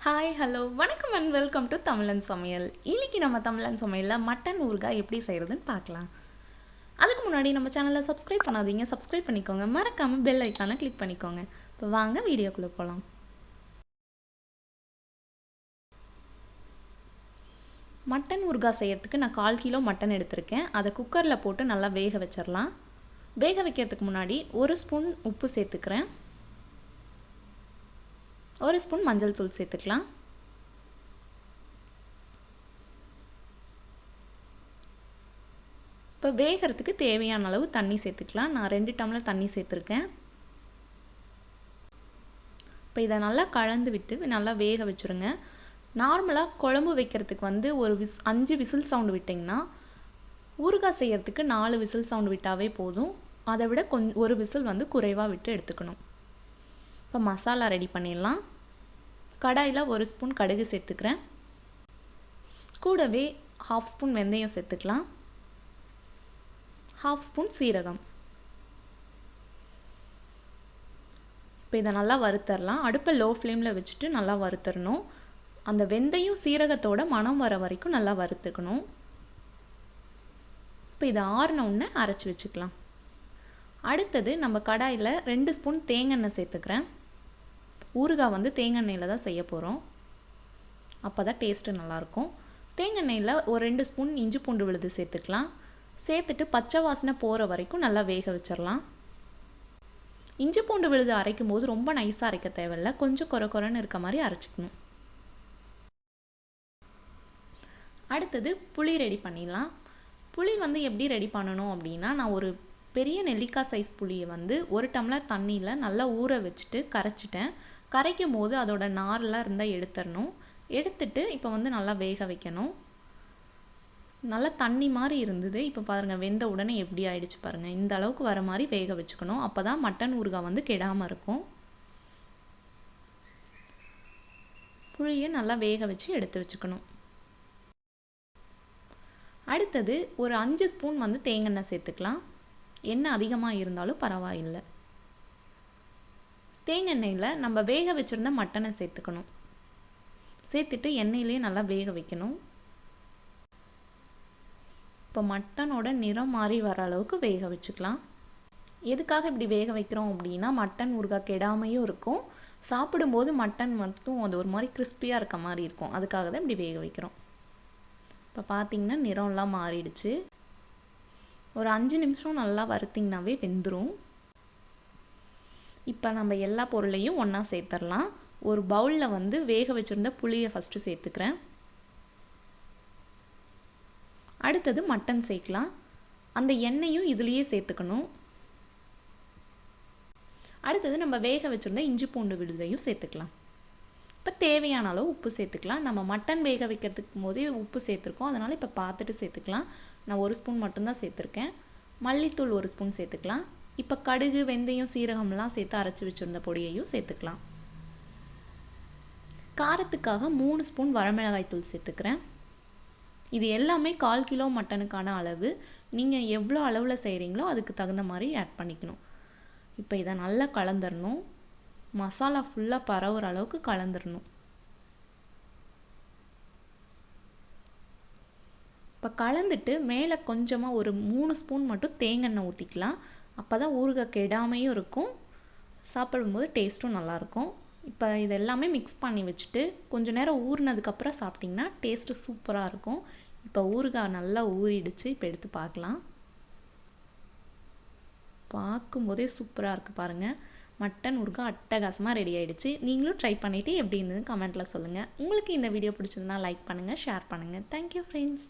Hi hello வணக்கம் and welcome to தமிழன் சமையல். இன்றைக்கி நம்ம தமிழன் சமையலில் மட்டன் ஊறுகாய் எப்படி செய்கிறதுன்னு பார்க்கலாம். அதுக்கு முன்னாடி நம்ம சேனலை சப்ஸ்கிரைப் பண்ணாதீங்க, சப்ஸ்கிரைப் பண்ணிக்கோங்க. மறக்காமல் பெல் ஐக்கானை கிளிக் பண்ணிக்கோங்க. இப்போ வாங்க வீடியோக்குள்ளே போகலாம். மட்டன் ஊறுகாய் செய்கிறதுக்கு நான் 1/4 கிலோ மட்டன் எடுத்திருக்கேன். அதை குக்கரில் போட்டு நல்லா வேக வச்சிடலாம். வேக வைக்கிறதுக்கு முன்னாடி 1 ஸ்பூன் உப்பு சேர்த்துக்கிறேன், 1 ஸ்பூன் மஞ்சள் தூள் சேர்த்துக்கலாம். இப்போ வேகிறதுக்கு தேவையான அளவு தண்ணி சேர்த்துக்கலாம். நான் 2 டம்ளர் தண்ணி சேர்த்துருக்கேன். இப்போ இதை நல்லா கலந்து விட்டு நல்லா வேக வச்சுருங்க. நார்மலாக குழம்பு வைக்கிறதுக்கு ஒரு 5 விசில் சவுண்டு விட்டிங்கன்னா, ஊறுகாய் செய்கிறதுக்கு 4 விசில் சவுண்டு விட்டாவே போதும். அதை விட ஒரு விசில் குறைவாக விட்டு எடுத்துக்கணும். இப்போ மசாலா ரெடி பண்ணிடலாம். கடாயில் 1 ஸ்பூன் கடுகு சேர்த்துக்கிறேன். கூடவே 1/2 ஸ்பூன் வெந்தயம் சேர்த்துக்கலாம், 1/2 ஸ்பூன் சீரகம். இப்போ இதை நல்லா வறுத்தரலாம். அடுப்பை லோ ஃப்ளேமில் வச்சுட்டு நல்லா வறுத்தரணும். அந்த வெந்தயம் சீரகத்தோட மணம் வர வரைக்கும் நல்லா வறுத்துக்கணும். இப்போ இதை ஆறின உடனே அரைச்சி வச்சுக்கலாம். அடுத்தது நம்ம கடாயில் 2 ஸ்பூன் தேங்காய் சேர்த்துக்கிறேன். ஊறுகாய் தேங்காய் எண்ணெயில் தான் செய்ய போகிறோம். அப்போ தான் டேஸ்ட்டு நல்லாயிருக்கும். தேங்காய் எண்ணெயில் ஒரு 2 ஸ்பூன் இஞ்சி பூண்டு விழுது சேர்த்துக்கலாம். சேர்த்துட்டு பச்சை வாசனை போகிற வரைக்கும் நல்லா வேக வச்சிடலாம். இஞ்சி பூண்டு விழுது அரைக்கும் போது ரொம்ப நைஸாக அரைக்க தேவையில்லை, கொஞ்சம் குறைன்னு இருக்க மாதிரி அரைச்சிக்கணும். அடுத்தது புளி ரெடி பண்ணிடலாம். புளி எப்படி ரெடி பண்ணணும் அப்படின்னா, நான் ஒரு பெரிய நெல்லிக்காய் சைஸ் புளியை 1 டம்ளர் தண்ணியில் நல்லா ஊற வச்சுட்டு கரைச்சிட்டேன். கரைக்கும் போது அதோட நாரெலாம் இருந்தால் எடுத்துடணும். எடுத்துட்டு இப்போ நல்லா வேக வைக்கணும். நல்லா தண்ணி மாதிரி இருந்தது. இப்போ பாருங்கள், வெந்த உடனே எப்படி ஆயிடுச்சு பாருங்கள். இந்த அளவுக்கு வர மாதிரி வேக வச்சுக்கணும். அப்போ தான் மட்டன் ஊறுகாய் கெடாமல் இருக்கும். புளியை நல்லா வேக வச்சு எடுத்து வச்சுக்கணும். அடுத்தது ஒரு 5 ஸ்பூன் தேங்காய் எண்ணெய் சேர்த்துக்கலாம். எண்ணெய் அதிகமாக இருந்தாலும் பரவாயில்லை. தேங்காய் எண்ணெயில் நம்ம வேக வச்சுருந்த மட்டனை சேர்த்துக்கணும். சேர்த்துட்டு எண்ணெயிலே நல்லா வேக வைக்கணும். இப்போ மட்டனோட நிறம் மாறி வர அளவுக்கு வேக வச்சுக்கலாம். எதுக்காக இப்படி வேக வைக்கிறோம் அப்படின்னா, மட்டன் ஊறுகாய் கெடாமையும் இருக்கும், சாப்பிடும்போது மட்டன் அது ஒரு மாதிரி கிறிஸ்பியாக இருக்க மாதிரி இருக்கும். அதுக்காக தான் இப்படி வேக வைக்கிறோம். இப்போ பார்த்திங்கன்னா நிறம்லாம் மாறிடுச்சு. ஒரு 5 நிமிஷம் நல்லா வறுத்திங்கனாவே வெந்துடும். இப்போ நம்ம எல்லா பொருளையும் ஒன்றா சேர்த்துடலாம். ஒரு பவுலில் வேக வச்சுருந்த புளியை ஃபஸ்ட்டு சேர்த்துக்கிறேன். அடுத்தது மட்டன் சேர்க்கலாம். அந்த எண்ணெயும் இதுலேயே சேர்த்துக்கணும். அடுத்தது நம்ம வேக வச்சுருந்த இஞ்சி பூண்டு விழுதையும் சேர்த்துக்கலாம். இப்போ தேவையான அளவு உப்பு சேர்த்துக்கலாம். நம்ம மட்டன் வேக வைக்கிறதுக்கு போதே உப்பு சேர்த்துருக்கோம், அதனால் இப்போ பார்த்துட்டு சேர்த்துக்கலாம். நான் 1 ஸ்பூன் மட்டும்தான் சேர்த்துருக்கேன். மல்லித்தூள் 1 ஸ்பூன் சேர்த்துக்கலாம். இப்போ கடுகு வெந்தயம் சீரகம்லாம் சேர்த்து அரைச்சி வச்சுருந்த பொடியையும் சேர்த்துக்கலாம். காரத்துக்காக 3 ஸ்பூன் வரமிளகாய் தூள் சேர்த்துக்கிறேன். இது எல்லாமே 1/4 கிலோ மட்டனுக்கான அளவு. நீங்கள் எவ்வளோ அளவில் செய்கிறீங்களோ அதுக்கு தகுந்த மாதிரி ஆட் பண்ணிக்கணும். இப்போ இதை நல்லா கலந்துடணும். மசாலா ஃபுல்லாக பரவுற அளவுக்கு கலந்துடணும். இப்போ கலந்துட்டு மேலே கொஞ்சமாக ஒரு 3 ஸ்பூன் மட்டும் தேங்காய் எண்ணெய் ஊற்றிக்கலாம். அப்போ தான் ஊறுகாய் கெடாமையும் இருக்கும், சாப்பிடும்போது டேஸ்ட்டும் நல்லாயிருக்கும். இப்போ இது எல்லாமே மிக்ஸ் பண்ணி வச்சுட்டு கொஞ்சம் நேரம் ஊறினதுக்கப்புறம் சாப்பிட்டிங்கன்னா டேஸ்ட்டு சூப்பராக இருக்கும். இப்போ ஊறுகாய் நல்லா ஊறிடுச்சு. இப்போ எடுத்து பார்க்கலாம். பார்க்கும்போதே சூப்பராக இருக்குது பாருங்கள். மட்டன் ஊறுகாய் அட்டகாசமாக ரெடி ஆகிடுச்சு. நீங்களும் ட்ரை பண்ணிவிட்டு எப்படி இருந்ததுன்னு கமெண்ட்டில் சொல்லுங்கள். உங்களுக்கு இந்த வீடியோ பிடிச்சதுன்னா லைக் பண்ணுங்கள், ஷேர் பண்ணுங்கள். Thank you friends.